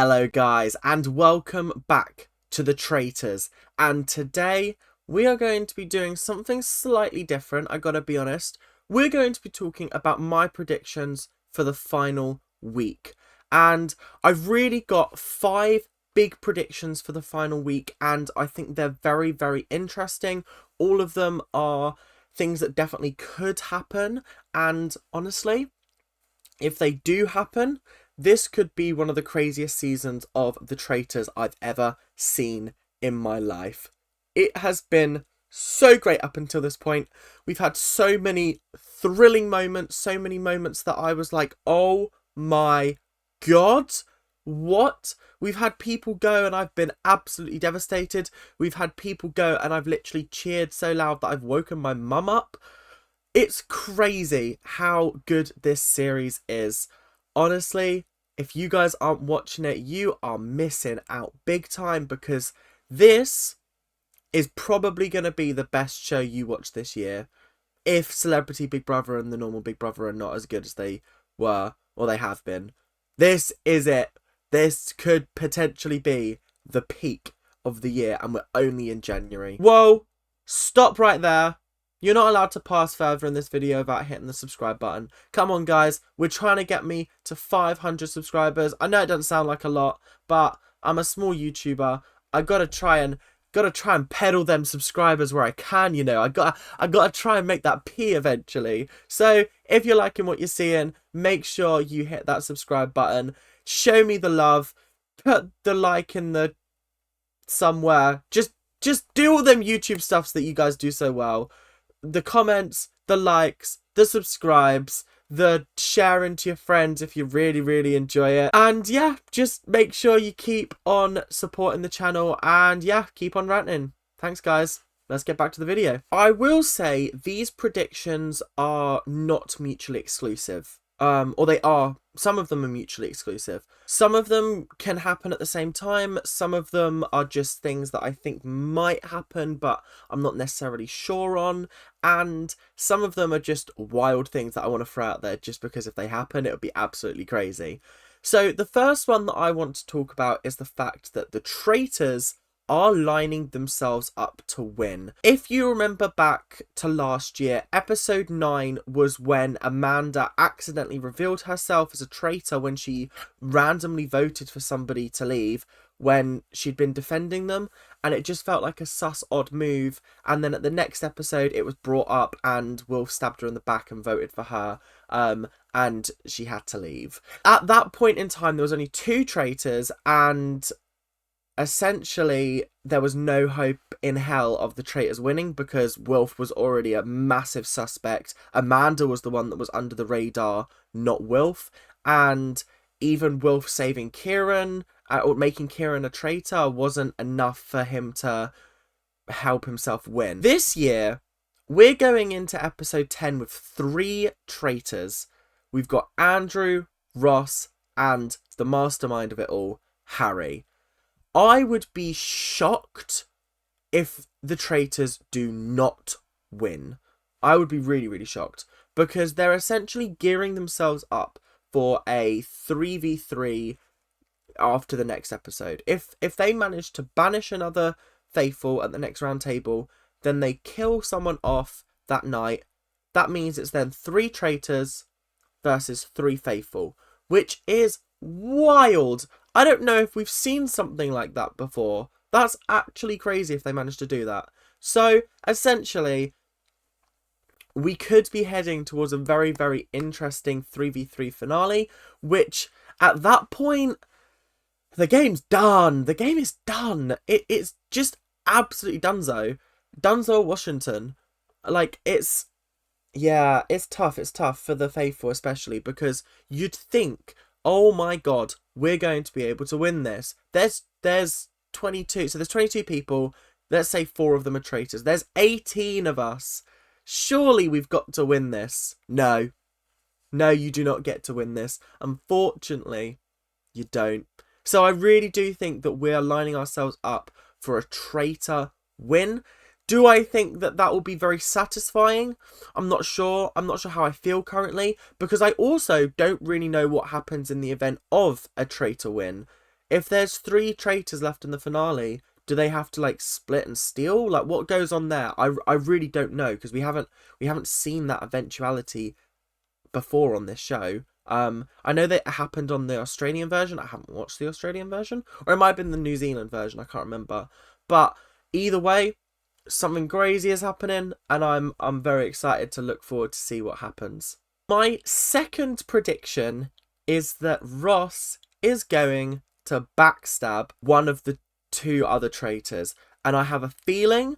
Hello guys, and welcome back to the Traitors. And today we are going to be doing something slightly different, I gotta be honest. We're going to be talking about my predictions for the final week. And I've really got 5 big predictions for the final week, and I think they're very, very interesting. All of them are things that definitely could happen, and honestly, if they do happen, this could be one of the craziest seasons of The Traitors I've ever seen in my life. It has been so great up until this point. We've had so many thrilling moments, so many moments that I was like, oh my god, what? We've had people go and I've been absolutely devastated. We've had people go and I've literally cheered so loud that I've woken my mum up. It's crazy how good this series is. Honestly, if you guys aren't watching it, you are missing out big time, because this is probably going to be the best show you watch this year. If Celebrity Big Brother and the normal Big Brother are not as good as they were, or they have been, this is it. This could potentially be the peak of the year, and we're only in January. Whoa, stop right there. You're not allowed to pass further in this video without hitting the subscribe button. Come on, guys. We're trying to get me to 500 subscribers. I know it doesn't sound like a lot, but I'm a small YouTuber. I gotta try and peddle them subscribers where I can, you know. I gotta try and make that P eventually. So if you're liking what you're seeing, make sure you hit that subscribe button. Show me the love. Put the like in the somewhere. Just do all them YouTube stuffs that you guys do so well. The comments, the likes, the subscribes, the sharing to your friends if you really, really enjoy it. And yeah, just make sure you keep on supporting the channel, and yeah, keep on ranting. Thanks, guys. Let's get back to the video. I will say these predictions are not mutually exclusive. Or they are. Some of them are mutually exclusive. Some of them can happen at the same time. Some of them are just things that I think might happen, but I'm not necessarily sure on. And some of them are just wild things that I want to throw out there just because if they happen, it would be absolutely crazy. So the first one that I want to talk about is the fact that the Traitors are lining themselves up to win. If you remember back to last year, episode 9 was when Amanda accidentally revealed herself as a traitor when she randomly voted for somebody to leave when she'd been defending them, and it just felt like a sus odd move. And then at the next episode it was brought up and Wolf stabbed her in the back and voted for her, and she had to leave. At that point in time there was only 2 traitors, and essentially there was no hope in hell of the traitors winning because Wolf was already a massive suspect. Amanda was the one that was under the radar, not Wolf. And even Wolf saving Kieran or making Kieran a traitor wasn't enough for him to help himself win. This year we're going into episode 10 with 3 traitors. We've got Andrew, Ross, and the mastermind of it all, Harry. I would be shocked if the traitors do not win. I would be really, really shocked, because they're essentially gearing themselves up for a 3v3 after the next episode. If they manage to banish another faithful at the next round table, then they kill someone off that night. That means it's then 3 traitors versus 3 faithful, which is wild. I don't know if we've seen something like that before. That's actually crazy if they manage to do that. So essentially we could be heading towards a very, very interesting 3v3 finale, which at that point the game's done. The game is done. It's just absolutely donezo. Dunzo Washington. Like, it's, yeah, it's tough. It's tough for the faithful especially, because you'd think, oh my god, we're going to be able to win this. There's 22, so there's 22 people. Let's say 4 of them are traitors. There's 18 of us. Surely we've got to win this. No. No, you do not get to win this. Unfortunately, you don't. So I really do think that we're lining ourselves up for a traitor win. Do I think that that will be very satisfying? I'm not sure. I'm not sure how I feel currently, because I also don't really know what happens in the event of a traitor win. if there's 3 traitors left in the finale, do they have to like split and steal? Like, what goes on there? I really don't know, because we haven't seen that eventuality before on this show. I know that it happened on the Australian version. I haven't watched the Australian version, or it might have been the New Zealand version. I can't remember. But either way, something crazy is happening, and I'm very excited to look forward to see what happens. My second prediction is that Ross is going to backstab one of the 2 other traitors, and I have a feeling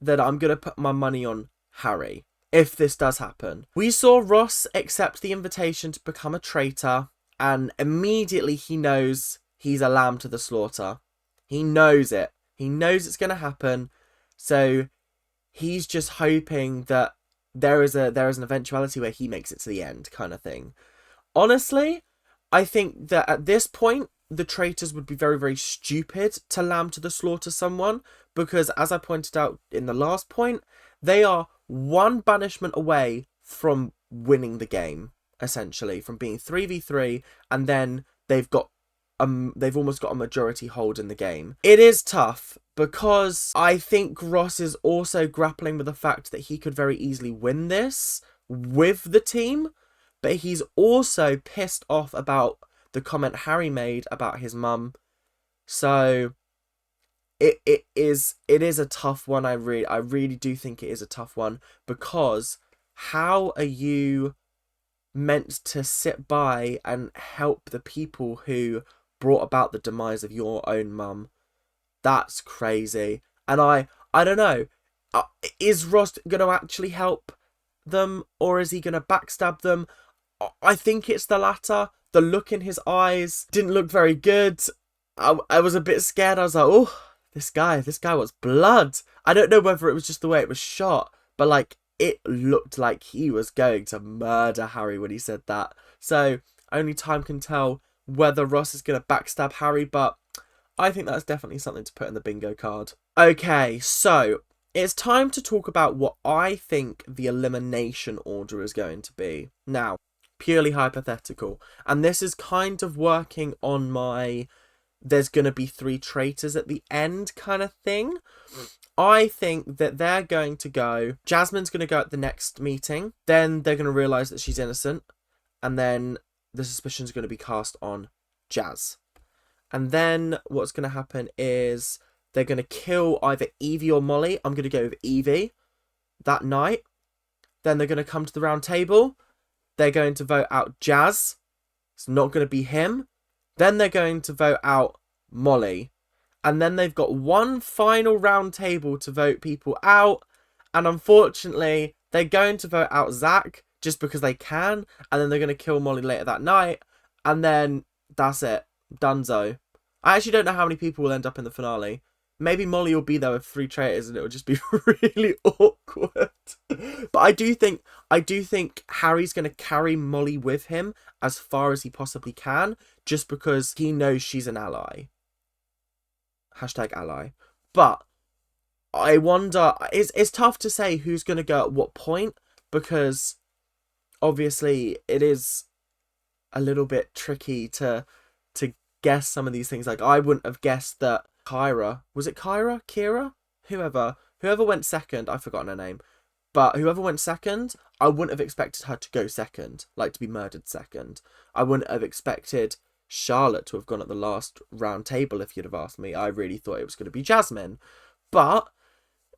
that I'm going to put my money on Harry if this does happen. We saw Ross accept the invitation to become a traitor, and immediately he knows he's a lamb to the slaughter. He knows it. He knows it's going to happen, so he's just hoping that there is an eventuality where he makes it to the end, kind of thing. Honestly, I think that at this point, the traitors would be very, very stupid to lamb to the slaughter someone, because as I pointed out in the last point, they are 1 banishment away from winning the game, essentially, from being 3v3, and then they've almost got a majority hold in the game. It is tough, because I think Ross is also grappling with the fact that he could very easily win this with the team, but he's also pissed off about the comment Harry made about his mum. So it is a tough one. I really do think it is a tough one, because how are you meant to sit by and help the people who brought about the demise of your own mum? That's crazy. And I don't know, is Ross gonna actually help them, or is he gonna backstab them? I think it's the latter. The look in his eyes didn't look very good. I was a bit scared. I was like, oh, this guy wants blood. I don't know whether it was just the way it was shot, but like, it looked like he was going to murder Harry when he said that. So only time can tell whether Ross is going to backstab Harry, but I think that's definitely something to put in the bingo card. Okay, so it's time to talk about what I think the elimination order is going to be. Now, purely hypothetical, and this is kind of working on my there's going to be 3 traitors at the end kind of thing. I think that they're going to go, Jasmine's going to go at the next meeting, then they're going to realise that she's innocent, and then the suspicion's going to be cast on Jazz. And then what's going to happen is they're going to kill either Evie or Molly. I'm going to go with Evie that night. Then they're going to come to the round table. They're going to vote out Jazz. It's not going to be him. Then they're going to vote out Molly. And then they've got one final round table to vote people out. And unfortunately, they're going to vote out Zach just because they can. And then they're going to kill Molly later that night. And then that's it. Dunzo. I actually don't know how many people will end up in the finale. Maybe Molly will be there with 3 traitors and it will just be really awkward. But I do think Harry's going to carry Molly with him as far as he possibly can, just because he knows she's an ally. #ally. But I wonder, it's tough to say who's going to go at what point, because obviously it is a little bit tricky to guess some of these things. Like, I wouldn't have guessed that Kira, whoever went second, I've forgotten her name, but whoever went second, I wouldn't have expected her to go second, like to be murdered second. I wouldn't have expected Charlotte to have gone at the last round table if you'd have asked me. I really thought it was going to be Jasmine. But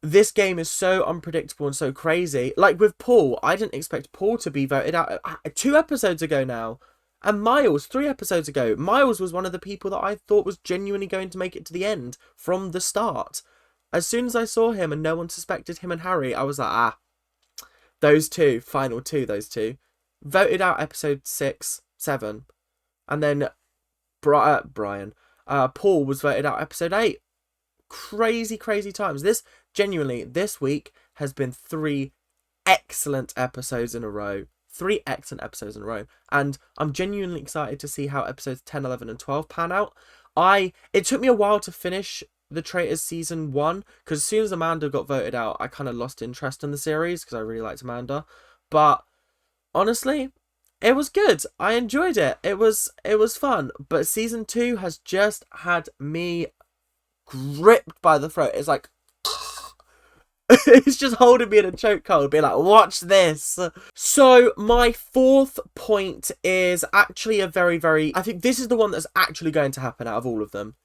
this game is so unpredictable and so crazy. Like with Paul, I didn't expect Paul to be voted out 2 episodes ago now. And Miles, 3 episodes ago. Miles was one of the people that I thought was genuinely going to make it to the end from the start. As soon as I saw him and no one suspected him and Harry, I was like, those two, final 2, those 2. Voted out episode 6, 7. And then Paul was voted out episode 8. Crazy, crazy times. This week has been 3 excellent episodes in a row. 3 excellent episodes in a row. And I'm genuinely excited to see how episodes 10, 11 and 12 pan out. It took me a while to finish the Traitors season 1, because as soon as Amanda got voted out, I kind of lost interest in the series, because I really liked Amanda. But honestly, It was good. I enjoyed it. It was fun. But season 2 has just had me gripped by the throat. It's like it's just holding me in a chokehold, being like, watch this. So my fourth point is actually a very, I think this is the one that's actually going to happen out of all of them.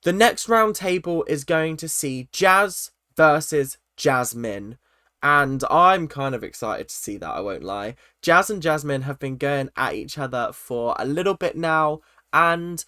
The next round table is going to see Jazz versus Jasmine. And I'm kind of excited to see that, I won't lie. Jazz and Jasmine have been going at each other for a little bit now. And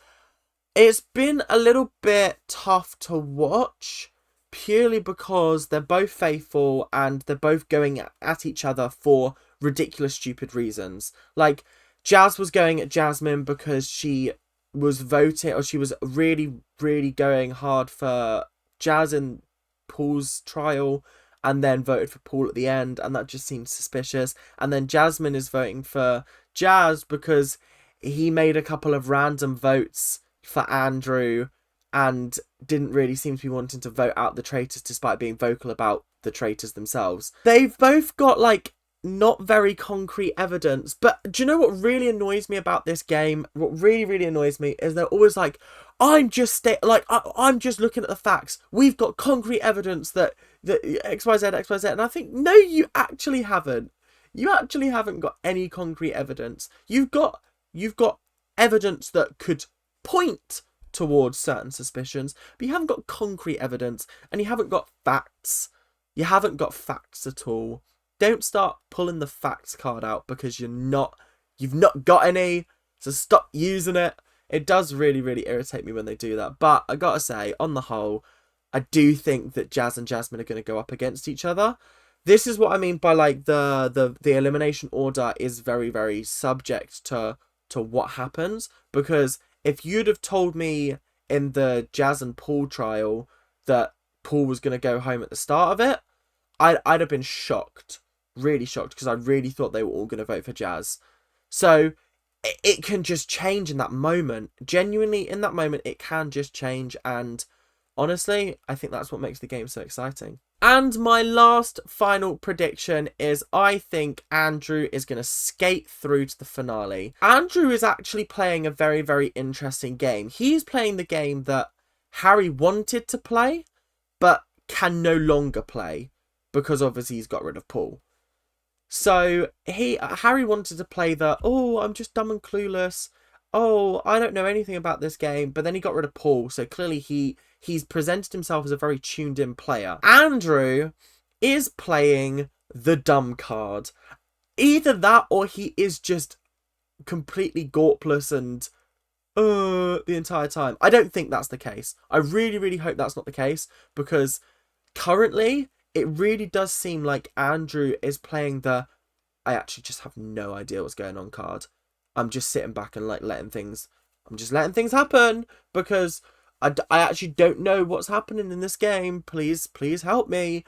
it's been a little bit tough to watch. Purely because they're both faithful and they're both going at each other for ridiculous, stupid reasons. Like, Jazz was going at Jasmine because she was voting, or she was really going hard for Jazz in Paul's trial, and then voted for Paul at the end, and that just seemed suspicious. And then Jasmine is voting for Jazz because he made a couple of random votes for Andrew and didn't really seem to be wanting to vote out the traitors despite being vocal about the traitors themselves. They've both got, like, not very concrete evidence. But do you know what really annoys me about this game? What really annoys me is they're always like, I'm just I'm just looking at the facts. We've got concrete evidence that XYZ. And I think, no, you actually haven't. You actually haven't got any concrete evidence. You've got evidence that could point towards certain suspicions, but you haven't got concrete evidence, and you haven't got facts. You haven't got facts at all. Don't start pulling the facts card out because you've not got any, so stop using it. It does really irritate me when they do that, but I gotta say, on the whole, I do think that Jazz and Jasmine are going to go up against each other. This is what I mean by, like, the elimination order is very subject to what happens, because if you'd have told me in the Jazz and Paul trial that Paul was going to go home at the start of it, I'd have been shocked. Really shocked, because I really thought they were all going to vote for Jazz. So it can just change in that moment. Genuinely, in that moment, it can just change. And honestly, I think that's what makes the game so exciting. And my last final prediction is I think Andrew is going to skate through to the finale. Andrew is actually playing a very interesting game. He's playing the game that Harry wanted to play, but can no longer play because obviously he's got rid of Paul. So Harry wanted to play the, oh, I'm just dumb and clueless. Oh, I don't know anything about this game. But then he got rid of Paul. So clearly he's presented himself as a very tuned in player. Andrew is playing the dumb card. Either that or he is just completely gawpless and the entire time. I don't think that's the case. I really hope that's not the case, because currently it really does seem like Andrew is playing the I actually just have no idea what's going on card. I'm just sitting back and, like, letting things happen because I actually don't know what's happening in this game. Please help me.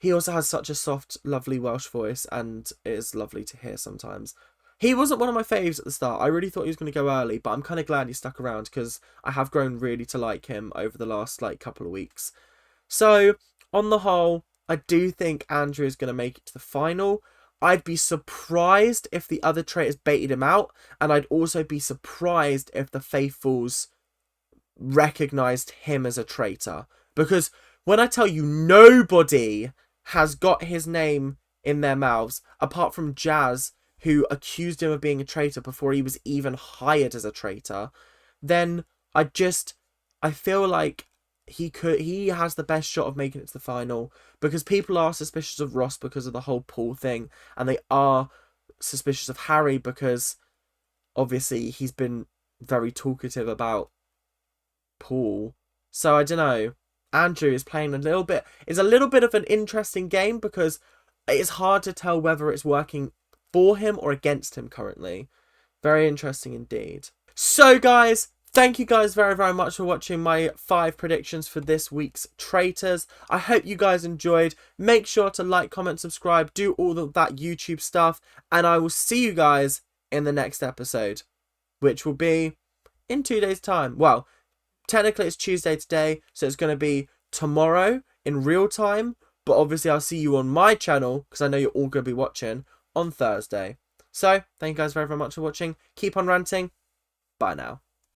He also has such a soft, lovely Welsh voice, and it is lovely to hear sometimes. He wasn't one of my faves at the start. I really thought he was going to go early, but I'm kind of glad he stuck around because I have grown really to like him over the last, like, couple of weeks. So on the whole, I do think Andrew is going to make it to the final. I'd be surprised if the other traitors baited him out, and I'd also be surprised if the faithfuls recognised him as a traitor. Because when I tell you, nobody has got his name in their mouths, apart from Jazz, who accused him of being a traitor before he was even hired as a traitor, then I feel like he has the best shot of making it to the final, because people are suspicious of Ross because of the whole Paul thing, and they are suspicious of Harry because obviously he's been very talkative about Paul. So I don't know. Andrew is playing a little bit of an interesting game because it's hard to tell whether it's working for him or against him currently. Very interesting indeed. So guys, thank you guys very much for watching my 5 predictions for this week's Traitors. I hope you guys enjoyed. Make sure to like, comment, subscribe, do all of that YouTube stuff, and I will see you guys in the next episode, which will be in 2 days' time. Well, technically it's Tuesday today, so it's going to be tomorrow in real time, but obviously I'll see you on my channel, because I know you're all going to be watching, on Thursday. So, thank you guys very, very much for watching. Keep on ranting. Bye now.